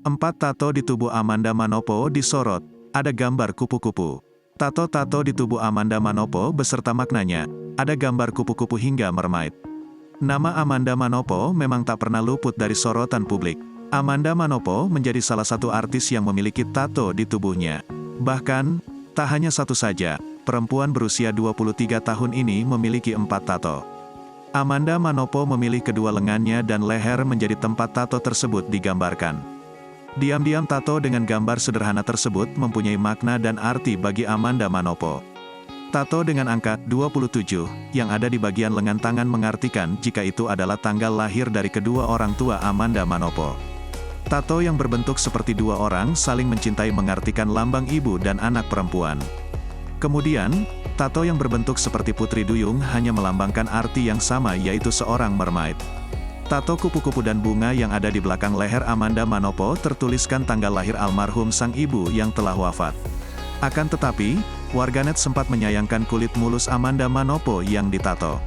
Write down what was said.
4 tato di tubuh Amanda Manopo disorot, ada gambar kupu-kupu. Tato-tato di tubuh Amanda Manopo beserta maknanya, ada gambar kupu-kupu hingga mermaid. Nama Amanda Manopo memang tak pernah luput dari sorotan publik. Amanda Manopo menjadi salah satu artis yang memiliki tato di tubuhnya. Bahkan, tak hanya satu saja, perempuan berusia 23 tahun ini memiliki 4 tato. Amanda Manopo memilih kedua lengannya dan leher menjadi tempat tato tersebut digambarkan. Diam-diam tato dengan gambar sederhana tersebut mempunyai makna dan arti bagi Amanda Manopo. Tato dengan angka 27 yang ada di bagian lengan tangan mengartikan jika itu adalah tanggal lahir dari kedua orang tua Amanda Manopo. Tato yang berbentuk seperti dua orang saling mencintai mengartikan lambang ibu dan anak perempuan. Kemudian, tato yang berbentuk seperti putri duyung hanya melambangkan arti yang sama yaitu seorang mermaid. Tato kupu-kupu dan bunga yang ada di belakang leher Amanda Manopo tertuliskan tanggal lahir almarhum sang ibu yang telah wafat. Akan tetapi, warganet sempat menyayangkan kulit mulus Amanda Manopo yang ditato.